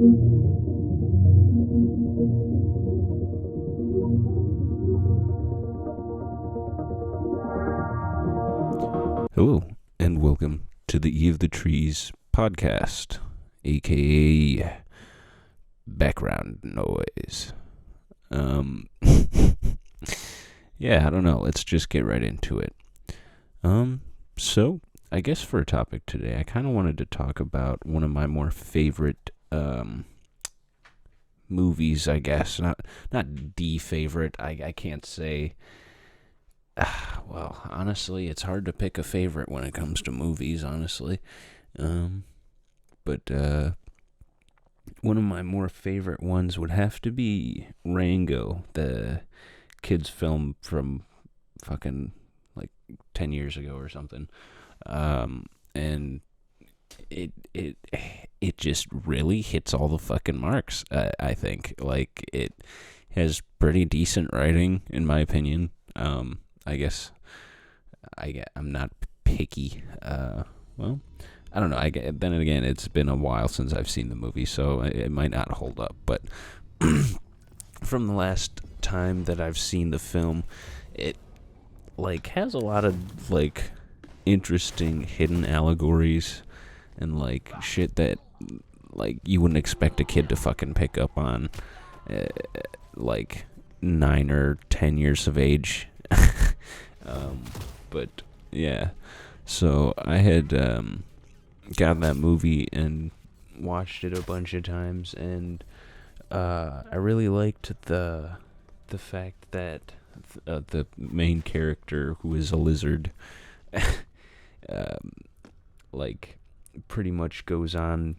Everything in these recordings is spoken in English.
Hello, and welcome to the E of the Trees podcast, aka background noise. Yeah, I don't know. Let's just get right into it. So I guess for a topic today, I kind of wanted to talk about one of my more favorite movies. I guess not the favorite. I can't say. Well, honestly, it's hard to pick a favorite when it comes to movies, honestly. But one of my more favorite ones would have to be Rango, the kids' film from fucking like 10 years ago or something. And it just really hits all the fucking marks, I think. Like, it has pretty decent writing, in my opinion. I guess I'm not picky. Well, I don't know. Then again, it's been a while since I've seen the movie, so it might not hold up. But from the last time that I've seen the film, it like has a lot of like interesting hidden allegories and like shit that like you wouldn't expect a kid to fucking pick up on, like 9 or 10 years of age. But yeah, so I had got that movie and watched it a bunch of times, and I really liked the fact that the main character, who is a lizard, like pretty much goes on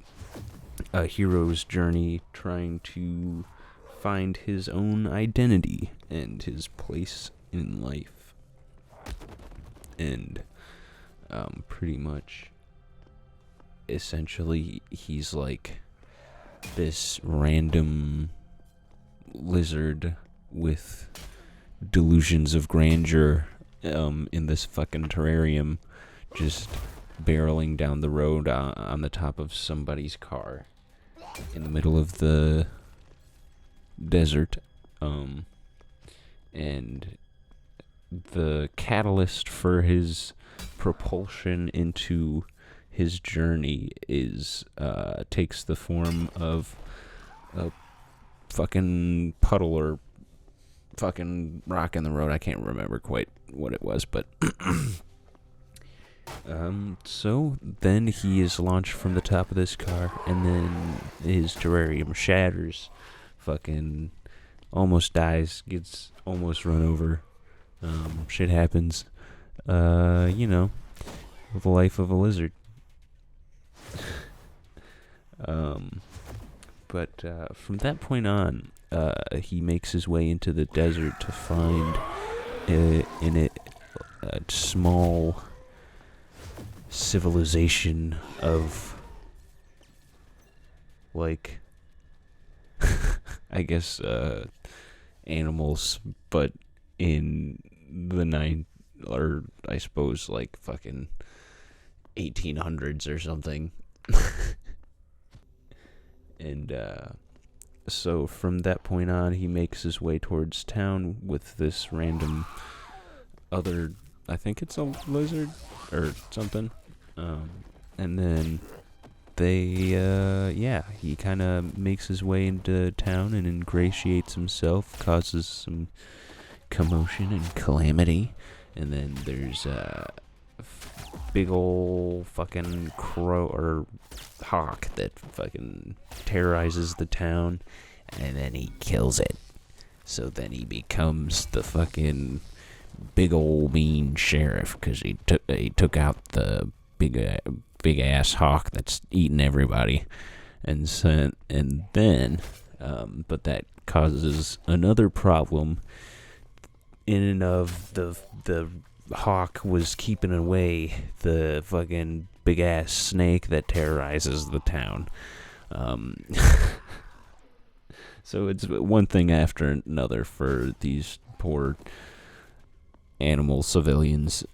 a hero's journey trying to find his own identity and his place in life. And pretty much essentially he's like this random lizard with delusions of grandeur in this fucking terrarium, just barreling down the road on the top of somebody's car in the middle of the desert. And the catalyst for his propulsion into his journey is takes the form of a fucking puddle or fucking rock in the road. I can't remember quite what it was, but so then he is launched from the top of this car, and then his terrarium shatters, fucking almost dies, gets almost run over. Shit happens. You know, the life of a lizard. But from that point on, he makes his way into the desert to find a small civilization of, like, I guess, animals, but in the or I suppose like fucking 1800s or something. And so from that point on, he makes his way towards town with this random other, I think it's a lizard or something. And then he kind of makes his way into town and ingratiates himself, causes some commotion and calamity, and then there's a big ol' fucking crow or hawk that fucking terrorizes the town, and then he kills it. So then he becomes the fucking big ol' mean sheriff, because he took out the big ass hawk that's eating everybody, and then but that causes another problem. In and of the hawk was keeping away the fucking big ass snake that terrorizes the town. So it's one thing after another for these poor animal civilians.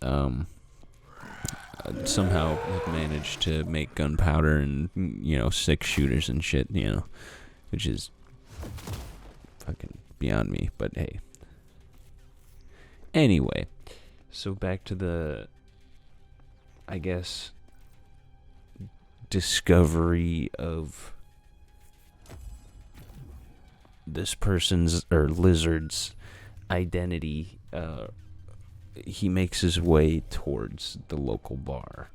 somehow have managed to make gunpowder and, 6-shooters and shit, which is fucking beyond me, but hey. Anyway, so back to the, I guess, discovery of this person's, or lizard's, identity. He makes his way towards the local bar.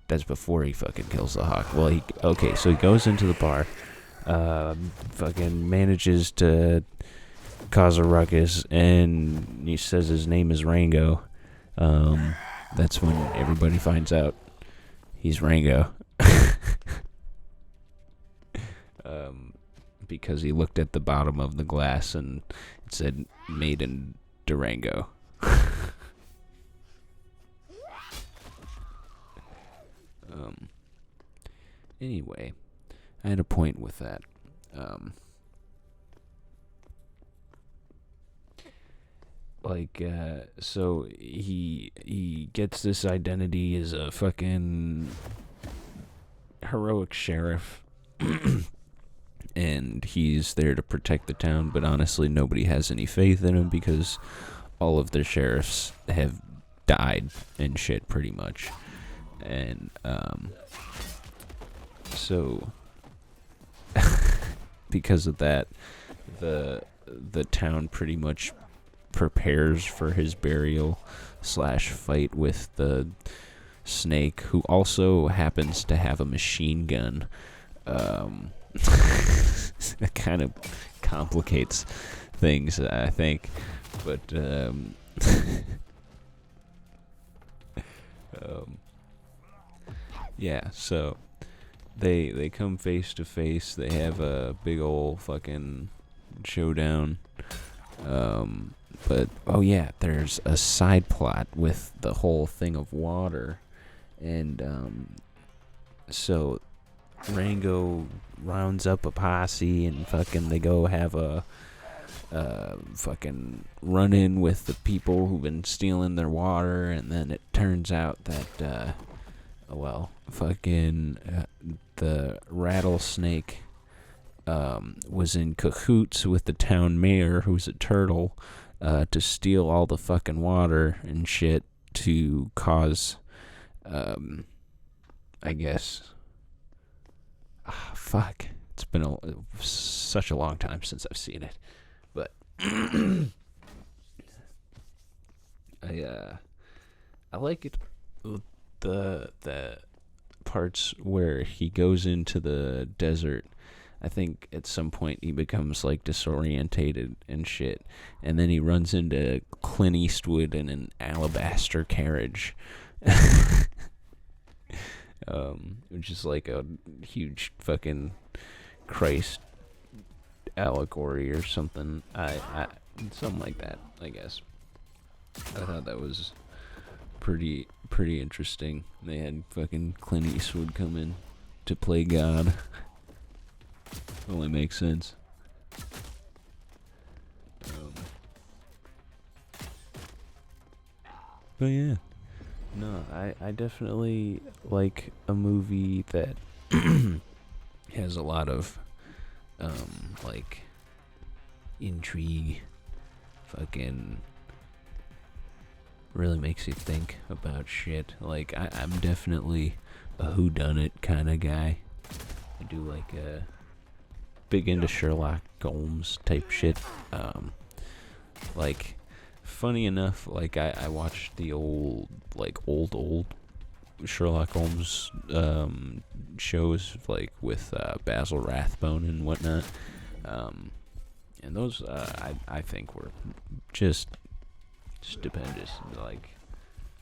That's before he fucking kills the hawk. Well, so he goes into the bar, fucking manages to cause a ruckus, and he says his name is Rango. That's when everybody finds out he's Rango. Because he looked at the bottom of the glass and it said made in Durango. Anyway, I had a point with that. So he gets this identity as a fucking heroic sheriff. And he's there to protect the town, but honestly nobody has any faith in him because all of the sheriffs have died and shit pretty much. And so because of that, the town pretty much prepares for his burial / fight with the snake, who also happens to have a machine gun. That kind of complicates things, I think, but yeah. So they come face to face. They have a big old fucking showdown. But there's a side plot with the whole thing of water, and so Rango rounds up a posse and fucking they go have a fucking run-in with the people who've been stealing their water, and then it turns out that the rattlesnake was in cahoots with the town mayor, who's a turtle, to steal all the fucking water and shit to cause I guess fuck. It's been such a long time since I've seen it, but I like it. The parts where he goes into the desert. I think at some point he becomes like disorientated and shit, and then he runs into Clint Eastwood in an alabaster carriage. Which is like a huge fucking Christ allegory or something. Something like that, I guess. I thought that was pretty interesting. They had fucking Clint Eastwood come in to play God. Only makes sense. But yeah. No, I definitely like a movie that has a lot of, like, intrigue. Fucking really makes you think about shit. Like, I'm definitely a whodunit kind of guy. I do like big into Sherlock Holmes type shit. Like, funny enough, like I watched the old Sherlock Holmes shows, like with Basil Rathbone and whatnot, and those I think were just stupendous. Like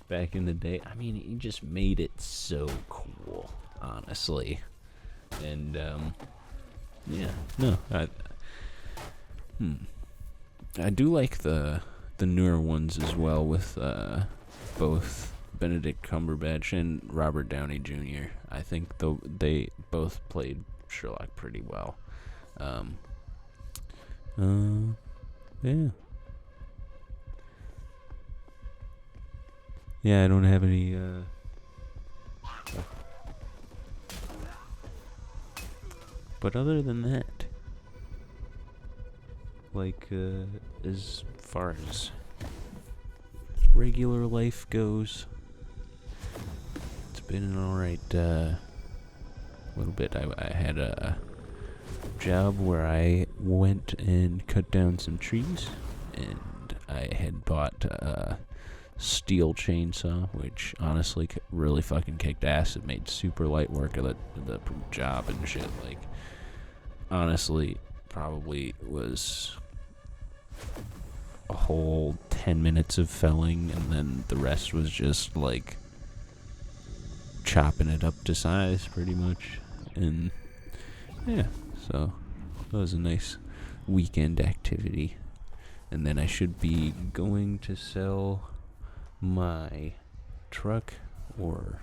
back in the day, I mean, he just made it so cool, honestly. And I do like the newer ones as well, with both Benedict Cumberbatch and Robert Downey Jr. I think they both played Sherlock pretty well. Yeah. Yeah, I don't have any, but other than that, like, as far as regular life goes, it's been an alright, little bit. I had a job where I went and cut down some trees, and I had bought a steel chainsaw, which honestly really fucking kicked ass. It made super light work of the job and shit. Like, honestly, probably was a whole 10 minutes of felling, and then the rest was just like chopping it up to size pretty much. And yeah, so that was a nice weekend activity. And then I should be going to sell my truck or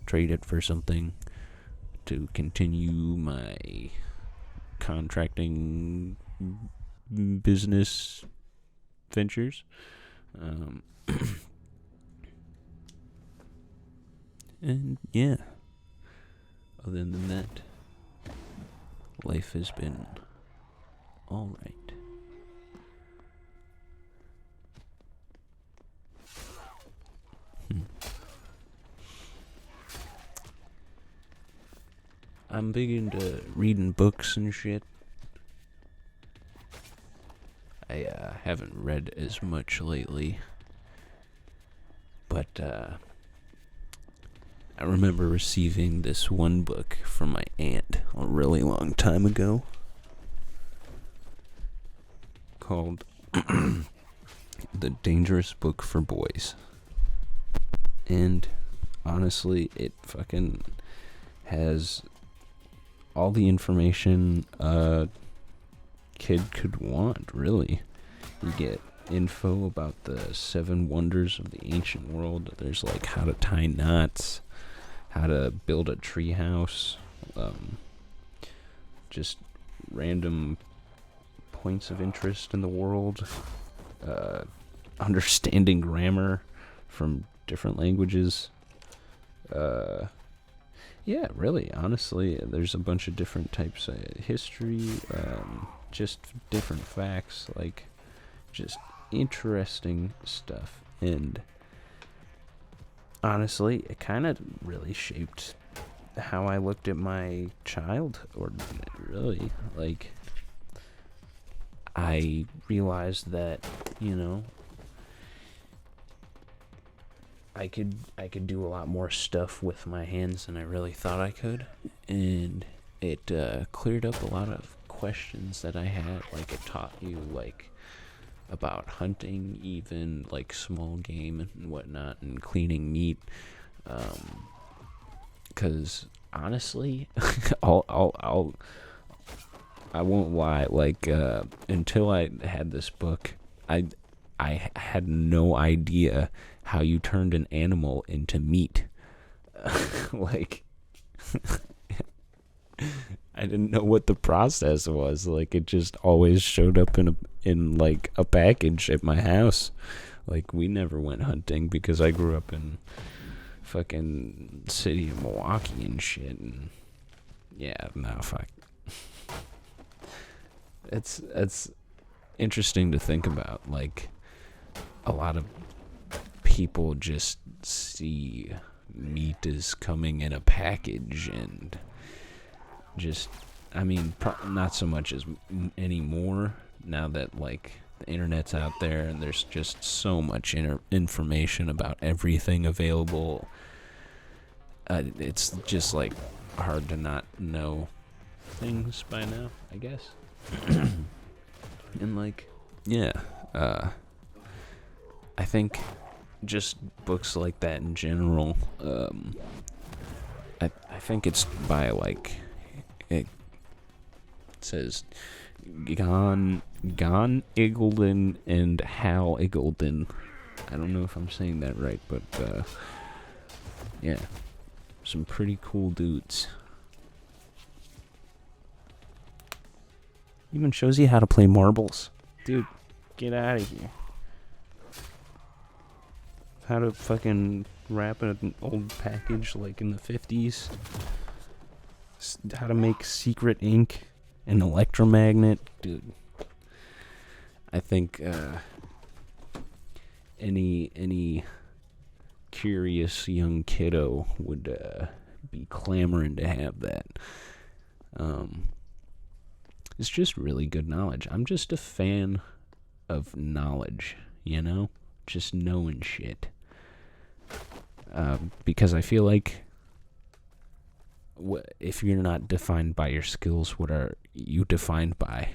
trade it for something to continue my contracting business ventures. And yeah, other than that, life has been alright. I'm big into reading books and shit. I haven't read as much lately, but I remember receiving this one book from my aunt a really long time ago called The Dangerous Book for Boys. And honestly, it fucking has all the information a kid could want, really. You get info about the 7 wonders of the ancient world. There's like how to tie knots, how to build a treehouse, just random points of interest in the world, understanding grammar from different languages. Yeah, really, honestly, there's a bunch of different types of history, just different facts, like, just interesting stuff. And honestly, it kind of really shaped how I looked at my childhood, really. Like, I realized that, you know, I could do a lot more stuff with my hands than I really thought I could, and it cleared up a lot of questions that I had. Like, it taught you, like, about hunting, even like small game and whatnot, and cleaning meat. Because honestly, I won't lie. Like, until I had this book, I had no idea how you turned an animal into meat. Like, I didn't know what the process was. Like, it just always showed up in like a package at my house. Like, we never went hunting because I grew up in fucking city of Milwaukee and shit. And yeah, no, fuck. It's interesting to think about. Like, a lot of people just see meat as coming in a package, and just, I mean, not so much as anymore now that, like, the internet's out there and there's just so much information about everything available. It's just, like, hard to not know things by now, I guess. And, like, yeah, I think just books like that in general, I think it's by, like, it says Gon Iggulden and Hal Iggulden. I don't know if I'm saying that right, but yeah, some pretty cool dudes. Even shows you how to play marbles, dude. Get out of here. How to fucking wrap an old package like in the 50s. How to make secret ink, an electromagnet. Dude. I think any curious young kiddo would be clamoring to have that. It's just really good knowledge. I'm just a fan of knowledge, you know? Just knowing shit. Because I feel like if you're not defined by your skills, what are you defined by?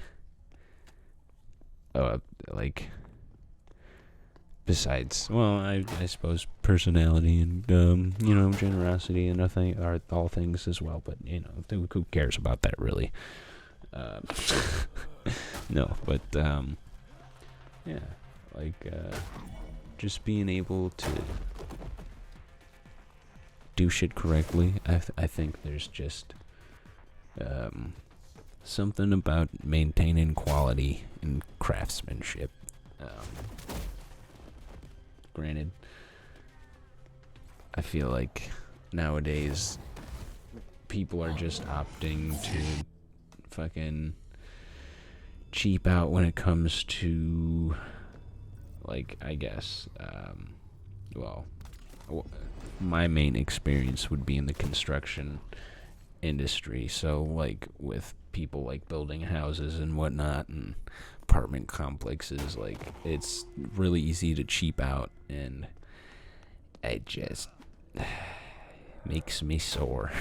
Like, besides, well, I suppose personality and, generosity and nothing are all things as well, but, who cares about that, really? No, but, yeah, like, just being able to do shit correctly. I think there's just something about maintaining quality and craftsmanship. Granted, I feel like nowadays people are just opting to fucking cheap out when it comes to, like, I guess, my main experience would be in the construction industry. So, like, with people, like, building houses and whatnot and apartment complexes, like, it's really easy to cheap out, and it just makes me sore.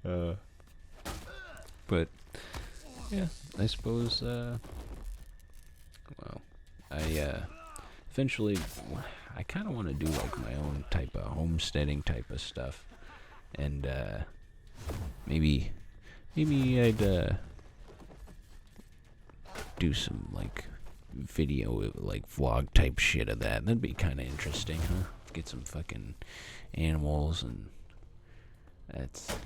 But, yeah, I suppose, eventually, I kind of want to do, like, my own type of homesteading type of stuff, and, maybe I'd, do some, like, video, like, vlog type shit of that. That'd be kind of interesting, huh? Get some fucking animals, and that's,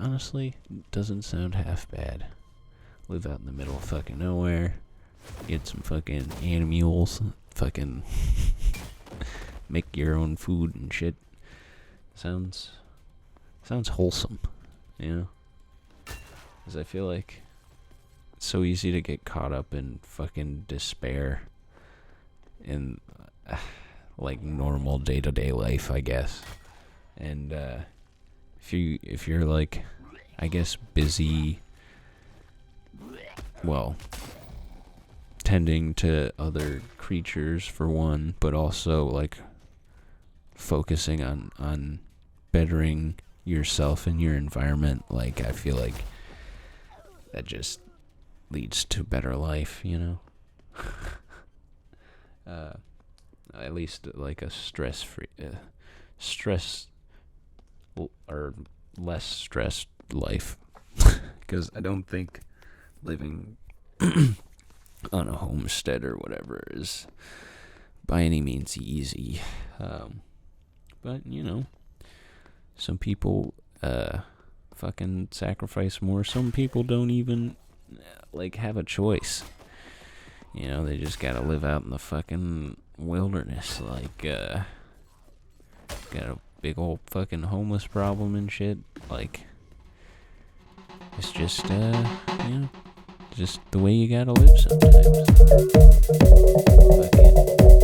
honestly, doesn't sound half bad. Live out in the middle of fucking nowhere, get some fucking animals, fucking make your own food and shit. Sounds wholesome, you know? Because I feel like it's so easy to get caught up in fucking despair in, like, normal day-to-day life, I guess. And, if you're, like, I guess, busy, well, tending to other creatures, for one, but also, like, focusing on bettering yourself and your environment, like, I feel like that just leads to better life, you know? At least, like, a stress-free, or less stressed life. Because I don't think living on a homestead or whatever is by any means easy. But, some people fucking sacrifice more. Some people don't even, like, have a choice. They just gotta live out in the fucking wilderness. Like, got a big old fucking homeless problem and shit. Like, it's just, just the way you gotta live sometimes. Fucking